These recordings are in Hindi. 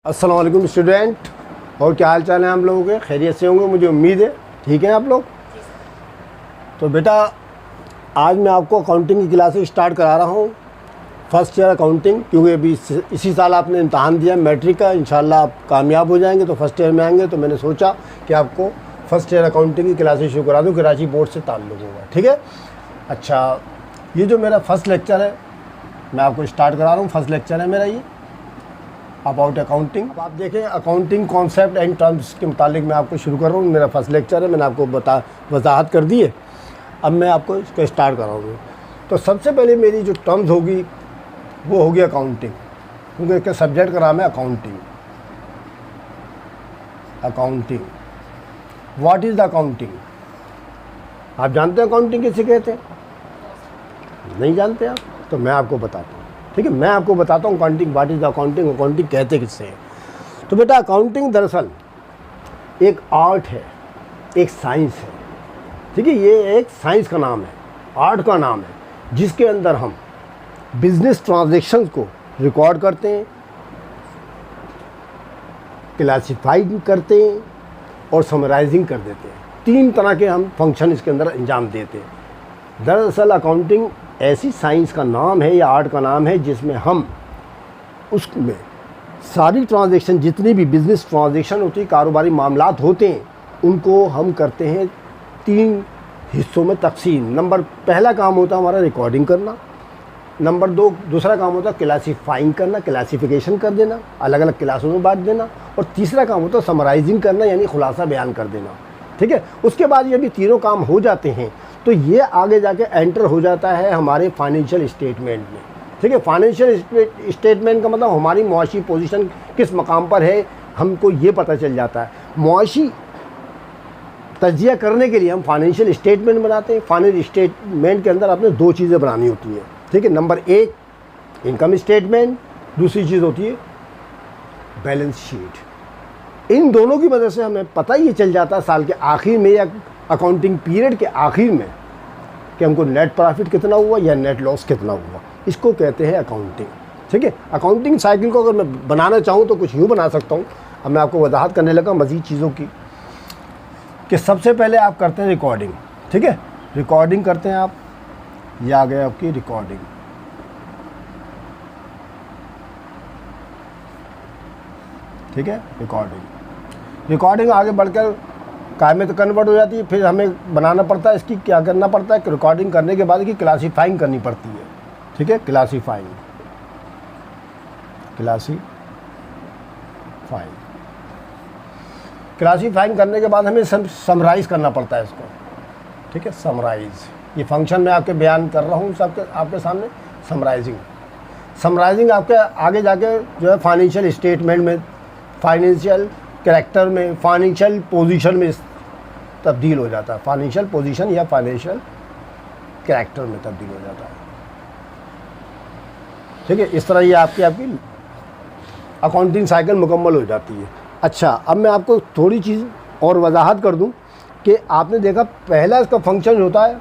अस्सलाम वालेकुम स्टूडेंट, और क्या हाल चाल है हम लोगों के? खैरियत से होंगे, मुझे उम्मीद है। ठीक है आप लोग? तो बेटा आज मैं आपको अकाउंटिंग की क्लासेस स्टार्ट करा रहा हूँ, फर्स्ट ईयर अकाउंटिंग, क्योंकि अभी इसी साल आपने इम्तहान दिया मैट्रिक का। इंशाल्लाह आप कामयाब हो जाएंगे तो फर्स्ट ईयर में आएंगे, तो मैंने सोचा कि आपको फर्स्ट ईयर अकाउंटिंग की क्लासेस शुरू करा दूँ। कराची बोर्ड से ताल्लुक़ होगा, ठीक है? अच्छा, ये जो मेरा फर्स्ट लेक्चर है मैं आपको स्टार्ट करा रहा हूँ। फर्स्ट लेक्चर है मेरा ये अबाउट अकाउंटिंग। अब आप देखें, अकाउंटिंग कॉन्सेप्ट एंड टर्म्स के मुतालिक मैं आपको शुरू कर रहा हूँ। मेरा फर्स्ट लेक्चर है, मैंने आपको वजाहत कर दी है। अब मैं आपको इसको स्टार्ट कराऊँगा। तो सबसे पहले मेरी जो टर्म्स होगी वो होगी अकाउंटिंग, क्योंकि इसका सब्जेक्ट का नाम है accounting. Accounting, what is the accounting? आप जानते हैं अकाउंटिंग किसे कहते हैं? नहीं जानते आप? तो मैं आपको बताता हूँ, ठीक है? मैं आपको बताता हूँ accounting, what is the accounting, accounting कहते किससे हैं। तो बेटा अकाउंटिंग दरअसल एक आर्ट है, एक साइंस है, ठीक है? ये एक साइंस का नाम है, आर्ट का नाम है, जिसके अंदर हम बिजनेस ट्रांजैक्शंस को रिकॉर्ड करते हैं, क्लासिफाइड करते हैं और समराइजिंग कर देते हैं। तीन तरह के हम फंक्शन इसके अंदर अंजाम देते हैं। दरअसल अकाउंटिंग ऐसी साइंस का नाम है या आर्ट का नाम है जिसमें हम उसमें सारी ट्रांजैक्शन, जितनी भी बिज़नेस ट्रांजैक्शन होती है, कारोबारी मामलात होते हैं, उनको हम करते हैं तीन हिस्सों में तकसीम। नंबर पहला काम होता है हमारा रिकॉर्डिंग करना। नंबर दूसरा काम होता है क्लासीफाइंग करना, क्लासिफिकेशन कर देना, अलग अलग क्लासों में बांट देना। और तीसरा काम होता है समराइजिंग करना, यानी खुलासा बयान कर देना, ठीक है? उसके बाद ये भी तीनों काम हो जाते हैं तो ये आगे जाके एंटर हो जाता है हमारे फाइनेंशियल स्टेटमेंट में, ठीक है? फाइनेंशियल स्टेटमेंट का मतलब हमारी मुआशी पोजीशन किस मकाम पर है, हमको ये पता चल जाता है। मुआशी तजिया करने के लिए हम फाइनेंशियल स्टेटमेंट बनाते हैं। फाइनेंशियल स्टेटमेंट के अंदर आपने दो चीज़ें बनानी होती हैं, ठीक है? नंबर एक इनकम स्टेटमेंट, दूसरी चीज़ होती है बैलेंस शीट। इन दोनों की वजह से हमें पता ये चल जाता है साल के आखिर में या अकाउंटिंग पीरियड के आखिर में कि हमको नेट प्रॉफिट कितना हुआ या नेट लॉस कितना हुआ। इसको कहते हैं अकाउंटिंग, ठीक है? अकाउंटिंग साइकिल को अगर मैं बनाना चाहूँ तो कुछ यूँ बना सकता हूँ। अब मैं आपको वजाहत करने लगा मज़ीद चीज़ों की, कि सबसे पहले आप करते हैं रिकॉर्डिंग, ठीक है? रिकॉर्डिंग करते हैं आप, ये आ गया आपकी रिकॉर्डिंग, ठीक है? रिकॉर्डिंग आगे बढ़कर काय में तो कन्वर्ट हो जाती है। फिर हमें बनाना पड़ता है, इसकी क्या करना पड़ता है कि रिकॉर्डिंग करने के बाद की क्लासीफाइंग करनी पड़ती है, ठीक है? क्लासीफाइंग करने के बाद हमें समराइज़ करना पड़ता है इसको, ठीक है? समराइज़, ये फंक्शन मैं आपके बयान कर रहा हूँ सबके आपके सामने। समराइजिंग आपके आगे जाके जो है फाइनेंशियल स्टेटमेंट में, फाइनेंशियल कैरेक्टर में, फाइनेंशियल पोजीशन में तब्दील हो जाता है। फाइनेंशियल पोजीशन या फाइनेंशियल कैरेक्टर में तब्दील हो जाता है, ठीक है? इस तरह ये आपकी अकाउंटिंग साइकिल मुकम्मल हो जाती है। अच्छा, अब मैं आपको थोड़ी चीज़ और वजाहत कर दूं कि आपने देखा पहला इसका फंक्शन होता है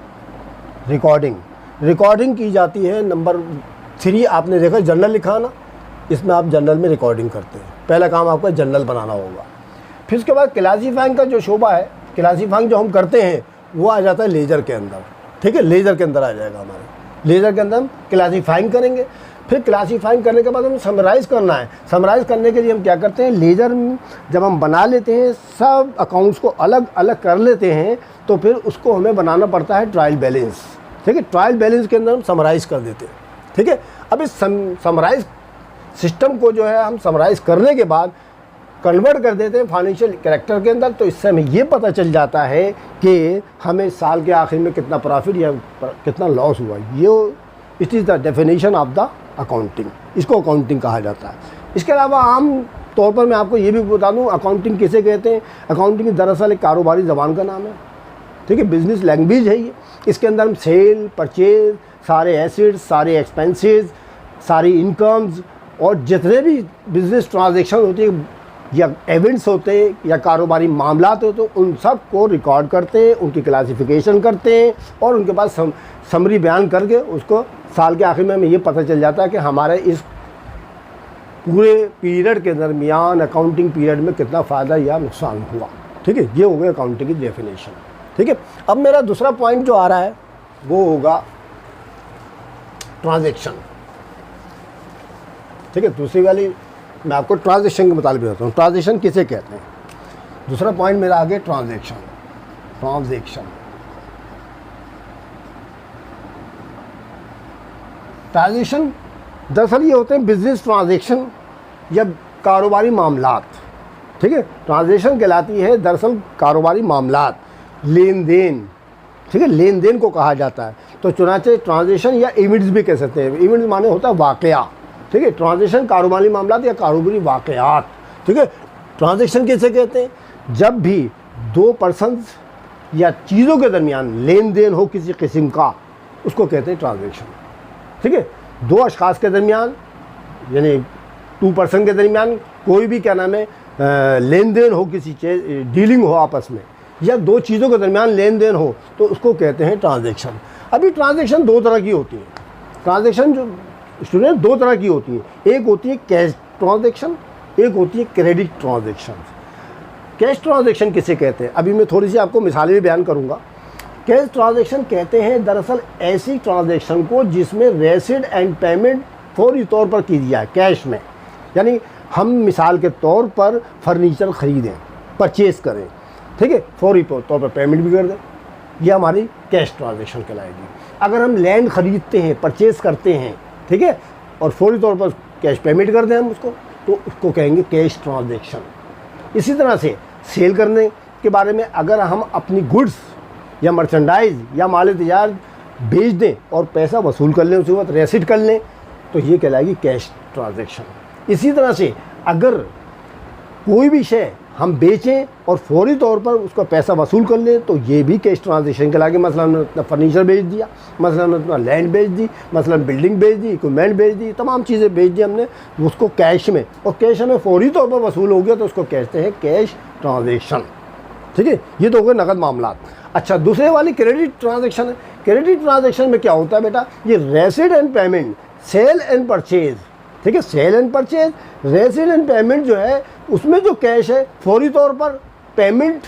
रिकॉर्डिंग की जाती है। नंबर 3 आपने देखा जर्नल लिखा ना, इसमें आप जर्नल में रिकॉर्डिंग करते हैं। पहला काम आपका जर्नल बनाना होगा। फिर उसके बाद क्लासीफाइंग का जो शोबा है, क्लासीफाइंग जो हम करते हैं वो आ जाता है लेजर के अंदर, ठीक है? लेजर के अंदर आ जाएगा हमारे। लेजर के अंदर हम क्लासीफाइंग करेंगे। फिर क्लासीफाइंग करने के बाद हमें समराइज़ करना है। समराइज़ करने के लिए हम क्या करते हैं, लेजर जब हम बना लेते हैं, सब अकाउंट्स को अलग अलग कर लेते हैं, तो फिर उसको हमें बनाना पड़ता है ट्रायल बैलेंस, ठीक है? ट्रायल बैलेंस के अंदर हम समराइज़ कर देते हैं, ठीक है? अब इस समराइज़ सिस्टम को जो है हम समराइज़ करने के बाद कन्वर्ट कर देते हैं फाइनेंशियल कैरेक्टर के अंदर। तो इससे हमें ये पता चल जाता है कि हमें साल के आखिर में कितना प्रॉफिट या कितना लॉस हुआ। ये it is the definition of the accounting, इसको अकाउंटिंग कहा जाता है। इसके अलावा आम तौर पर मैं आपको ये भी बता दूँ अकाउंटिंग किसे कहते हैं। अकाउंटिंग दरअसल एक कारोबारी ज़बान का नाम है, ठीक है? बिजनेस लैंग्वेज है ये। इसके अंदर हम सेल, परचेज, सारे एसेट्स, सारे एक्सपेंसेस, सारी इनकम्स और जितने भी बिजनेस ट्रांजैक्शन होती है या इवेंट्स होते हैं या कारोबारी मामलात होते हैं, उन सब को रिकॉर्ड करते हैं, उनकी क्लासिफिकेशन करते हैं और उनके पास समरी बयान करके उसको साल के आखिर में हमें ये पता चल जाता है कि हमारे इस पूरे पीरियड के दरमियान अकाउंटिंग पीरियड में कितना फ़ायदा या नुकसान हुआ। ठीक है, ये हो गया अकाउंटिंग की डेफिनेशन। ठीक है, अब मेरा दूसरा पॉइंट जो आ रहा है वो होगा ट्रांजैक्शन। ठीक है, दूसरी वाली मैं आपको ट्रांजैक्शन के मुताबिक बताता हूँ, ट्रांजैक्शन किसे कहते हैं। दूसरा पॉइंट मेरा आगे ट्रांजैक्शन। ट्रांजैक्शन दरअसल ये होते हैं बिजनेस ट्रांजैक्शन या कारोबारी मामलात। ठीक है, ट्रांजैक्शन कहलाती है दरअसल कारोबारी मामलात, लेन देन। ठीक है, लेन देन को कहा जाता है। तो चुनाचे ट्रांजैक्शन या इवेंट्स भी कह सकते हैं। इवेंट्स माने होता है वाकया। ठीक है, ट्रांजैक्शन कारोबारी मामलात या कारोबारी वाकयात। ठीक है, ट्रांजैक्शन किसे कहते हैं? जब भी दो पर्सन्स या चीज़ों के दरमियान लेन देन हो किसी किस्म का, उसको कहते हैं ट्रांजैक्शन। ठीक है, दो अशखास के दरमियान यानी टू पर्सन के दरमियान कोई भी क्या नाम है लेन देन हो, किसी डीलिंग हो आपस में, या दो चीज़ों के दरमियान लेन देन हो, तो उसको कहते हैं ट्रांजैक्शन। अभी ट्रांजैक्शन दो तरह की होती है। ट्रांजैक्शन जो स्टूडेंट दो तरह की होती है, एक होती है कैश ट्रांजैक्शन, एक होती है क्रेडिट ट्रांजैक्शन। कैश ट्रांजैक्शन किसे कहते हैं? अभी मैं थोड़ी सी आपको मिसालें भी बयान करूँगा। कैश ट्रांजैक्शन कहते हैं दरअसल ऐसी ट्रांजैक्शन को जिसमें रेसिड एंड पेमेंट फौरी तौर पर की जाए कैश में। यानी हम मिसाल के तौर पर फर्नीचर ख़रीदें, परचेज़ करें, ठीक है, फौरी तौर पर पेमेंट भी कर दें, यह हमारी कैश ट्रांजैक्शन कहलाएगी। अगर हम लैंड ख़रीदते हैं, परचेज़ करते हैं, ठीक है, और फौरी तौर पर कैश पेमेंट कर दें हम उसको, तो उसको कहेंगे कैश ट्रांजैक्शन। इसी तरह से सेल करने के बारे में, अगर हम अपनी गुड्स या मर्चेंडाइज या माल तैयार बेच दें और पैसा वसूल कर लें, उसी वक्त रेसिट कर लें, तो ये कहलाएगी कैश ट्रांजैक्शन। इसी तरह से अगर कोई भी शय हम बेचें और फौरी तौर पर उसका पैसा वसूल कर लें, तो ये भी कैश ट्रांजैक्शन कहलाएगी। मसलन अपना फर्नीचर बेच दिया, मसलन अपना लैंड बेच दी, मसलन बिल्डिंग बेच दी, इक्विपमेंट बेच दी, तमाम चीज़ें बेच दी हमने उसको कैश में, और कैश हमें फौरी तौर पर वसूल हो गया, तो उसको कहते हैं कैश ट्रांजैक्शन। ठीक है, ये तो हो गए नगद मामला। अच्छा, दूसरे वाली क्रेडिट ट्रांजैक्शन है। क्रेडिट ट्रांजैक्शन में क्या होता है बेटा? ये receipt and payment, sale and purchase. ठीक है, sale and purchase, receipt and payment जो है उसमें जो कैश है फौरी तौर पर पेमेंट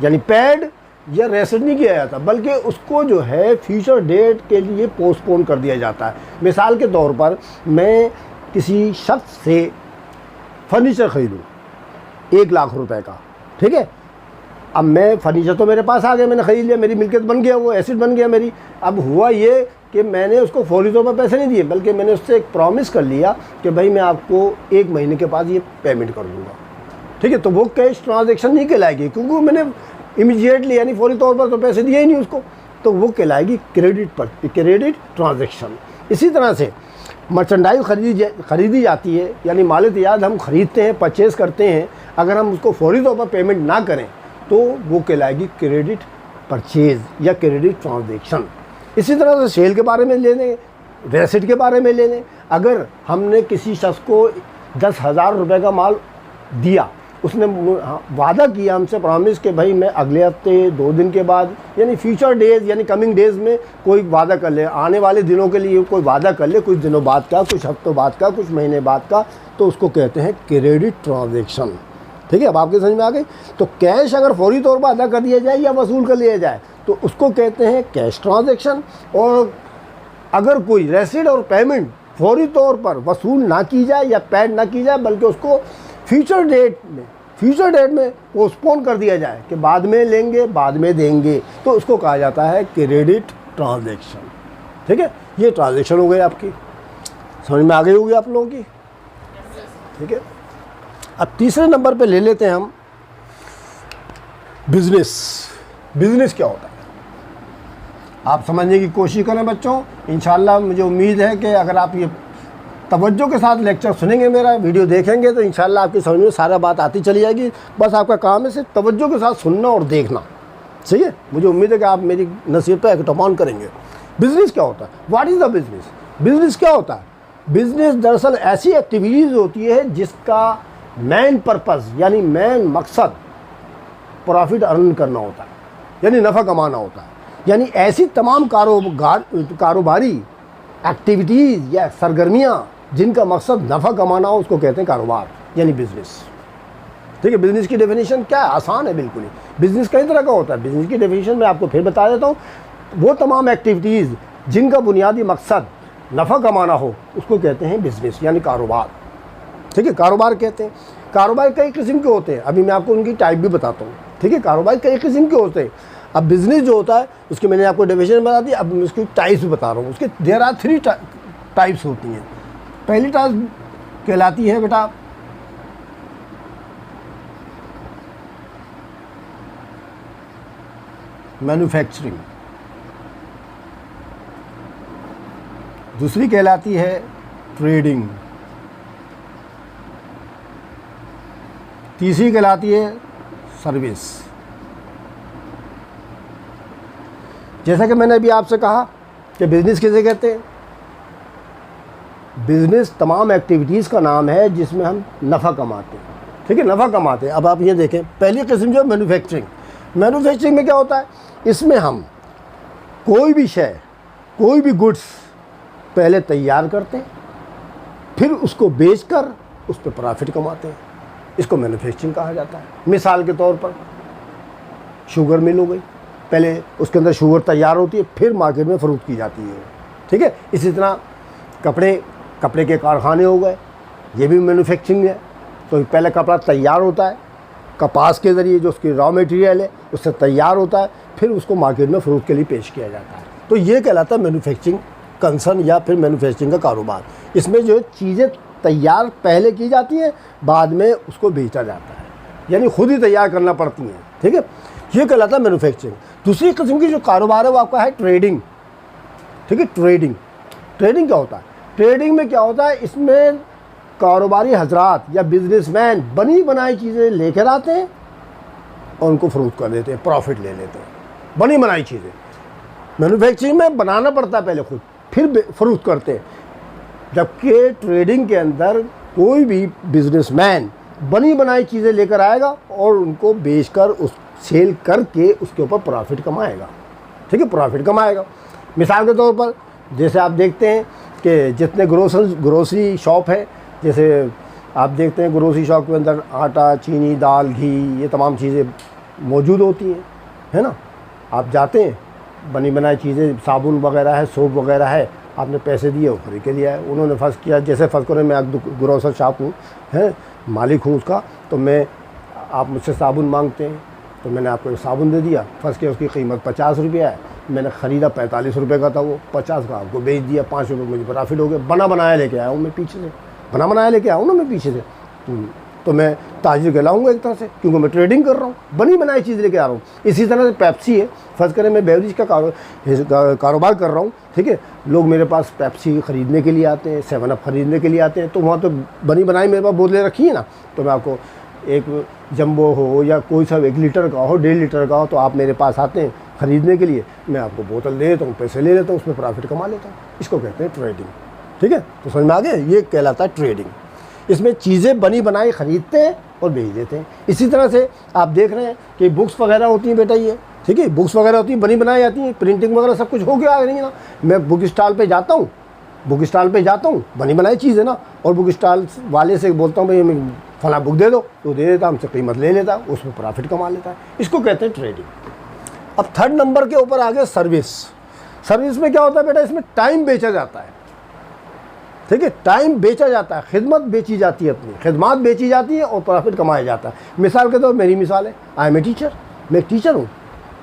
यानी पेड या रेसिड नहीं किया जाता, बल्कि उसको जो है फ्यूचर डेट के लिए पोस्टपोन कर दिया जाता है। मिसाल के तौर पर मैं किसी शख्स से फर्नीचर ख़रीदूँ 1 लाख रुपए का, ठीक है, अब मैं फर्नीचर तो मेरे पास आ गया, मैंने ख़रीद लिया, मेरी मिल्कियत बन गया, वो एसेट बन गया मेरी। अब हुआ ये कि मैंने उसको फौरी तौर पर पैसे नहीं दिए, बल्कि मैंने उससे एक प्रॉमिस कर लिया कि भाई मैं आपको 1 महीने के बाद ये पेमेंट कर दूँगा। ठीक है, तो वो कैश ट्रांजैक्शन नहीं कहलाएगी, क्योंकि मैंने इमीडिएटली यानी फौरी तौर पर तो पैसे दिए ही नहीं उसको, तो वो कहलाएगी क्रेडिट ट्रांजैक्शन। इसी तरह से मर्चेंडाइज खरीदी जाती है, यानी माल तैयार हम खरीदते हैं, परचेज़ करते हैं, अगर हम उसको फौरी तौर पर पेमेंट ना करें तो वो कहलाएगी क्रेडिट परचेज़ या क्रेडिट ट्रांजैक्शन। इसी तरह से सेल के बारे में ले लें, रेसिट के बारे में ले लें। अगर हमने किसी शख्स को 10,000 रुपये का माल दिया, उसने वादा किया हमसे, प्रॉमिस कि भाई मैं अगले हफ्ते 2 दिन के बाद यानी फ्यूचर डेज यानी कमिंग डेज़ में कोई वादा कर ले, आने वाले दिनों के लिए कोई वादा कर ले, कुछ दिनों बाद का, कुछ हफ्तों बाद का, कुछ महीने बाद का, तो उसको कहते हैं क्रेडिट ट्रांजैक्शन। ठीक है, अब आपके समझ में आ गई। तो कैश अगर फौरी तौर पर अदा कर दिया जाए या वसूल कर लिया जाए तो उसको कहते हैं कैश ट्रांजैक्शन। और अगर कोई रेसिड और पेमेंट फौरी तौर पर वसूल ना की जाए या पेड ना की जाए, बल्कि उसको फ्यूचर डेट में पोस्टपोन कर दिया जाए कि बाद में लेंगे, बाद में देंगे, तो उसको कहा जाता है क्रेडिट ट्रांजैक्शन। ठीक है, ये ट्रांजैक्शन हो गई आपकी, समझ में आ गई होगी आप लोगों की। ठीक है, अब तीसरे नंबर पे ले लेते हैं हम बिजनेस। बिजनेस क्या होता है आप समझने की कोशिश करें बच्चों। इंशाल्लाह मुझे उम्मीद है कि अगर आप ये तवज्जो के साथ लेक्चर सुनेंगे, मेरा वीडियो देखेंगे, तो इंशाल्लाह आपकी समझ में सारा बात आती चली जाएगी। बस आपका काम है सिर्फ तवज्जो के साथ सुनना और देखना, सही है। मुझे उम्मीद है कि आप मेरी नसीहत पर एक्ट ऑन करेंगे। बिज़नेस क्या होता है? What is the business? Business क्या होता है? बिज़नेस दरअसल ऐसी एक्टिविटीज़ होती है जिसका मेन पर्पस यानी मेन मकसद प्रॉफिट अर्न करना होता है, यानी नफ़ा कमाना होता है। यानी ऐसी तमाम कारोबारी एक्टिविटीज़ या सरगर्मियाँ जिनका मकसद नफ़ा कमाना हो उसको कहते हैं कारोबार यानी बिजनेस। ठीक है, बिजनेस की डेफिनेशन क्या है? आसान है बिल्कुल ही। बिजनेस कई तरह का होता है। बिजनेस की डेफिनेशन मैं आपको फिर बता देता हूँ। वो तमाम एक्टिविटीज़ जिनका बुनियादी मकसद नफ़ा कमाना हो उसको कहते हैं बिजनेस यानी कारोबार। ठीक है, कारोबार कहते हैं। कारोबार कई किस्म के होते हैं, अभी मैं आपको उनकी टाइप भी बताता हूँ। ठीक है, कारोबार कई किस्म के होते हैं। अब बिजनेस जो होता है उसकी मैंने आपको डेफिनेशन बता दी, अब मैं उसकी टाइप्स बता रहा हूँ। उसके देयर आर 3 टाइप्स होती हैं। पहली टाइप कहलाती है बेटा मैन्युफैक्चरिंग, दूसरी कहलाती है ट्रेडिंग, तीसरी कहलाती है सर्विस। जैसा कि मैंने अभी आपसे कहा कि बिजनेस किसे कहते हैं? बिजनेस तमाम एक्टिविटीज़ का नाम है जिसमें हम नफ़ा कमाते हैं। ठीक है, नफ़ा कमाते हैं। अब आप ये देखें, पहली किस्म जो है मैन्युफैक्चरिंग। मैन्युफैक्चरिंग में क्या होता है? इसमें हम कोई भी शय, कोई भी गुड्स पहले तैयार करते हैं, फिर उसको बेचकर उस पर प्रॉफिट कमाते हैं। इसको मैन्युफैक्चरिंग कहा जाता है। मिसाल के तौर पर शुगर मिल हो गई, पहले उसके अंदर शुगर तैयार होती है, फिर मार्केट में फ़रोख्त की जाती है। ठीक है, इसी तरह कपड़े के कारखाने हो गए, ये भी मैन्युफैक्चरिंग है। तो पहले कपड़ा तैयार होता है, कपास के ज़रिए जो उसकी रॉ मटेरियल है उससे तैयार होता है, फिर उसको मार्केट में फ़रोख्त के लिए पेश किया जाता है। तो ये कहलाता है मैन्युफैक्चरिंग कंसर्न या फिर मैन्युफैक्चरिंग का कारोबार। इसमें जो चीज़ें तैयार पहले की जाती हैं, बाद में उसको बेचा जाता है, यानी खुद ही तैयार करना पड़ती हैं। ठीक है, ये कहलाता है मैन्युफैक्चरिंग। दूसरी किस्म की जो कारोबार है वो आपका है ट्रेडिंग। ठीक है, ट्रेडिंग क्या होता है? ट्रेडिंग में क्या होता है? इसमें कारोबारी हजरात या बिजनेसमैन बनी बनाई चीज़ें लेकर आते हैं और उनको फ़रोख्त कर देते हैं, प्रॉफिट ले लेते हैं। बनी बनाई चीज़ें मैन्युफैक्चरिंग में बनाना पड़ता है पहले खुद, फिर फ़रोख्त करते हैं। जबकि ट्रेडिंग के अंदर कोई भी बिजनेसमैन बनी बनाई चीज़ें लेकर आएगा और उनको बेचकर उस सेल करके उसके ऊपर प्रॉफिट कमाएगा। ठीक है, प्रॉफिट कमाएगा। मिसाल के तौर पर जैसे आप देखते हैं कि जितने ग्रोसरी शॉप है, जैसे आप देखते हैं ग्रोसरी शॉप के अंदर आटा, चीनी, दाल, घी, ये तमाम चीज़ें मौजूद होती हैं, है ना। आप जाते हैं, बनी बनाई चीज़ें, साबुन वगैरह है, सोप वगैरह है, आपने पैसे दिए, वो खरीद के लिया है। उन्होंने फ़र्ज़ किया, जैसे फ़र्ज़ करें मैं ग्रोसर शॉप हूँ, है मालिक हूँ उसका, तो आप मुझसे साबुन मांगते हैं तो मैंने आपको एक साबुन दे दिया। फ़र्ज़ किया उसकी कीमत 50 रुपया है, मैंने ख़रीदा 45 रुपये का था, वो 50 का आपको बेच दिया, 5 रुपये मुझे प्रॉफिट हो गया। बना बनाया लेके आया हूँ मैं पीछे से, बना बनाया लेके आया हूँ ना मैं पीछे से, तो मैं ताजिर कहलाऊँगा एक तरह से, क्योंकि मैं ट्रेडिंग कर रहा हूँ, बनी बनाई चीज़ लेके आ रहा हूँ। इसी तरह से पेप्सी है, फ़र्ज़ करें मैं बेवरेज का कारोबार कर रहा हूँ। ठीक है, लोग मेरे पास पेप्सी ख़रीदने के लिए आते हैं, 7 अप ख़रीदने के लिए आते हैं, तो वहाँ तो बनी बनाई मेरे पास बोतलें रखी है ना, तो मैं आपको एक जंबो हो या कोई सा 1 लीटर का हो, 1.5 लीटर का हो, तो आप मेरे पास आते हैं ख़रीदने के लिए, मैं आपको बोतल दे देता हूँ, पैसे ले लेता हूँ, उसमें प्रॉफिट कमा लेता हूँ। इसको कहते हैं ट्रेडिंग। ठीक है, तो समझ में आ गया, ये कहलाता है ट्रेडिंग। इसमें चीज़ें बनी बनाई ख़रीदते हैं और बेच देते हैं। इसी तरह से आप देख रहे हैं कि बुक्स वगैरह होती हैं बेटा, ये ठीक है, बुक्स वगैरह होती हैं, बनी बनाई आती हैं, प्रिंटिंग वगैरह सब कुछ हो गया आ रही है ना। मैं बुक स्टॉल पे जाता हूँ, बनी बनाई चीज़ है ना, और बुक स्टॉल वाले से बोलता हूँ भाई फला बुक दे दो, तो दे देता, हमसे कीमत ले लेता, उसमें प्रॉफिट कमा लेता है। इसको कहते हैं ट्रेडिंग। अब 3rd नंबर के ऊपर आ गया सर्विस। सर्विस में क्या होता है बेटा? इसमें टाइम बेचा जाता है। ठीक है, टाइम बेचा जाता है, खिदमत बेची जाती है, अपनी खिदमत बेची जाती है और प्रॉफिट कमाया जाता है। मिसाल के तौर मेरी मिसाल है, आई एम ए टीचर, मैं एक टीचर हूँ,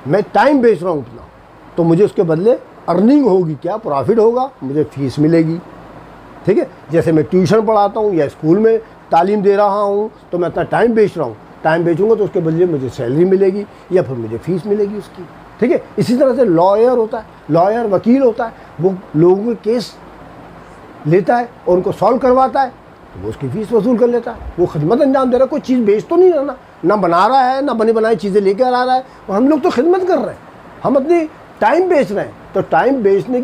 मैं टाइम बेच रहा हूँ अपना, तो मुझे उसके बदले अर्निंग होगी, क्या प्रॉफिट होगा, मुझे फ़ीस मिलेगी। ठीक है, जैसे मैं ट्यूशन पढ़ाता हूँ या स्कूल में तालीम दे रहा हूँ, तो मैं अपना टाइम बेच रहा हूँ, टाइम बेचूंगा तो उसके बदले मुझे सैलरी मिलेगी या फिर मुझे फ़ीस मिलेगी उसकी। ठीक है, इसी तरह से लॉयर होता है, लॉयर वकील होता है, वो लोगों के केस लेता है और उनको सॉल्व करवाता है, तो वो उसकी फ़ीस वसूल कर लेता है। वो खिदमत अंजाम दे रहा है, कोई चीज़ बेच तो नहीं रहा ना बना रहा है, ना बनी बनाई चीज़ें लेकर आ रहा है, हम लोग तो खिदमत कर रहे हैं, हम अपनी टाइम बेच रहे हैं। तो टाइम बेचने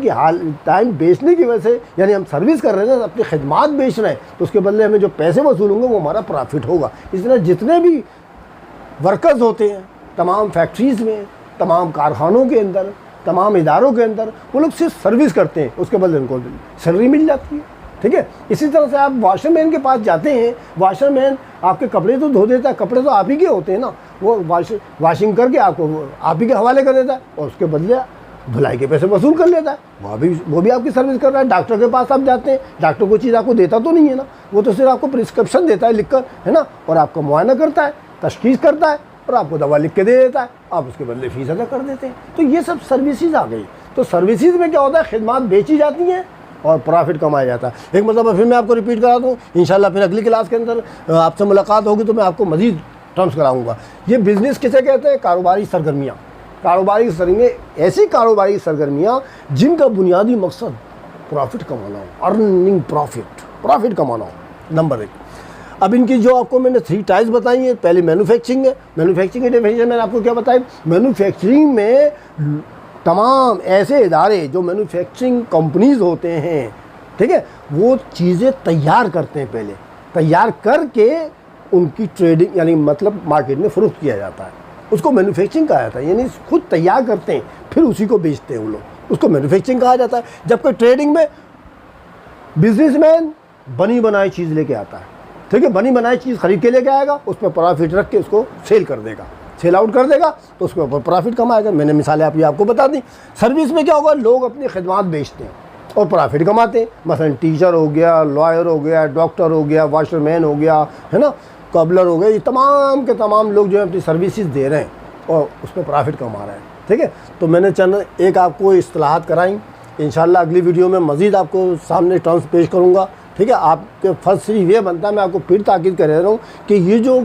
की वजह से, यानी हम सर्विस कर रहे हैं ना, अपनी खिदमत बेच रहे हैं, तो उसके बदले हमें जो पैसे वसूल होंगे वो हमारा प्रॉफिट होगा। इस तरह जितने भी वर्कर्स होते हैं तमाम फैक्ट्रीज़ में, तमाम कारखानों के अंदर, तमाम इदारों के अंदर, वो लोग सिर्फ सर्विस करते हैं, उसके बदले उनको सैलरी मिल जाती है। ठीक है। इसी तरह से आप वॉशरमैन के पास जाते हैं, वॉशरमैन आपके कपड़े तो धो देता है, कपड़े तो आप ही के होते हैं ना, वो वॉशिंग करके आपको आप ही के हवाले कर देता है और उसके बदले धुलाई के पैसे वसूल कर लेता है। वो भी आपकी सर्विस कर रहा है। डॉक्टर के पास आप जाते हैं, डॉक्टर कोई चीज़ आपको देता तो नहीं है ना, वो तो सिर्फ आपको प्रिस्क्रिप्शन देता है लिखकर, है ना, और आपका मुआयना करता है, तशखीस करता है और आपको दवा लिख के दे देता है, आप उसके बदले फीस अदा कर देते हैं। तो ये सब सर्विसेज आ गई। तो सर्विसेज में क्या होता है, खिदमत बेची जाती हैं और प्रॉफिट कमाया जाता है। एक मतलब फिर मैं आपको रिपीट करा दूँ, इंशाल्लाह फिर अगली क्लास के अंदर आपसे मुलाकात होगी तो मैं आपको मज़ीद टर्म्स कराऊंगा। ये बिज़नेस किसे कहते हैं, कारोबारी सरगर्मियाँ। कारोबारी सरगर्मियाँ ऐसी कारोबारी सरगर्मियाँ जिनका बुनियादी मकसद प्रॉफिट कमाना हो, अर्निंग प्रॉफिट कमाना हो, नंबर 1। अब इनकी जो आपको मैंने 3 टाइप्स बताई हैं, पहले मैन्युफैक्चरिंग है। मैन्युफैक्चरिंग की डेफिनेशन मैंने आपको क्या बताई, मैन्युफैक्चरिंग में तमाम ऐसे इदारे जो मैन्युफैक्चरिंग कंपनीज होते हैं, ठीक है, वो चीज़ें तैयार करते हैं, पहले तैयार करके उनकी ट्रेडिंग यानी मतलब मार्केट में फ़रोख्त किया जाता है, उसको मैन्युफैक्चरिंग कहा जाता है। यानी खुद तैयार करते हैं फिर उसी को बेचते हैं वो लोग, उसको मैन्युफैक्चरिंग कहा जाता है। जबकि ट्रेडिंग में बिजनेसमैन बनी बनाई चीज़ लेके आता है, ठीक है, बनी बनाई चीज़ खरीद के लेके आएगा, उस पर प्रॉफिट रख के उसको सेल कर देगा, सेल आउट कर देगा, तो उसके ऊपर प्रॉफिट कमाएगा। मैंने मिसालें आपको बता दी। सर्विस में क्या होगा, लोग अपनी खिदमत बेचते हैं और प्रॉफिट कमाते हैं। मसलन टीचर हो गया, लॉयर हो गया, डॉक्टर हो गया, वॉशरमैन हो गया, है ना, कबलर हो गए, ये तमाम के तमाम लोग जो है अपनी सर्विसेज दे रहे हैं और उस पर प्रॉफिट कमा रहे हैं, ठीक है। तो मैंने चंद एक आपको इस्तिलाहात कराई, इंशाल्लाह अगली वीडियो में मज़ीद आपको सामने टर्म्स पेश करूँगा, ठीक है। आपके फर्स्ट सिर्फ ये बनता है, मैं आपको फिर ताकीद कर रहा हूँ कि ये जो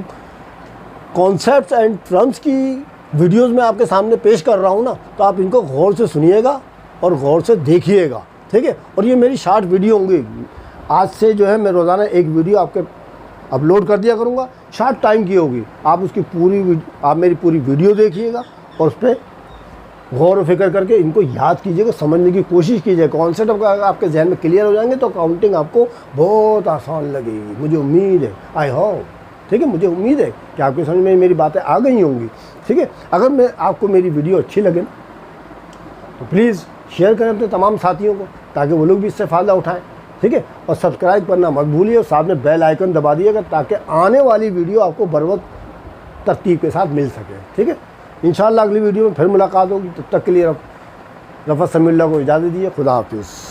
कॉन्सेप्ट्स एंड टर्म्स की वीडियोज़ में आपके सामने पेश कर रहा हूँ ना, तो आप इनको गौर से सुनिएगा और गौर से देखिएगा, ठीक है। और ये मेरी शॉर्ट वीडियो होंगी, आज से जो है मैं रोज़ाना एक वीडियो आपके अपलोड कर दिया करूँगा, शॉर्ट टाइम की होगी। आप उसकी आप मेरी पूरी वीडियो देखिएगा और उस पर गौर व फिक्र करके इनको याद कीजिएगा, समझने की कोशिश कीजिए। कॉन्सेप्ट आपके जहन में क्लियर हो जाएंगे तो अकाउंटिंग आपको बहुत आसान लगेगी, मुझे उम्मीद है, आई होप, ठीक है, मुझे उम्मीद है कि आपके समझ में मेरी बातें आ गई होंगी, ठीक है। अगर आपको मेरी वीडियो अच्छी लगे तो प्लीज़ शेयर करें अपने तमाम साथियों को, ताकि वो लोग भी इससे फ़ायदा उठाएं, ठीक है। और सब्सक्राइब करना मत भूलिए और साथ में बेल आइकन दबा दिएगा ताकि आने वाली वीडियो आपको बर वक्त तरतीब के साथ मिल सके, ठीक है। इंशाअल्लाह अगली वीडियो में फिर मुलाकात होगी, तब तक के लिए रफ़त समीउल्लाह को इजाज़त दीजिए। खुदा हाफिज़।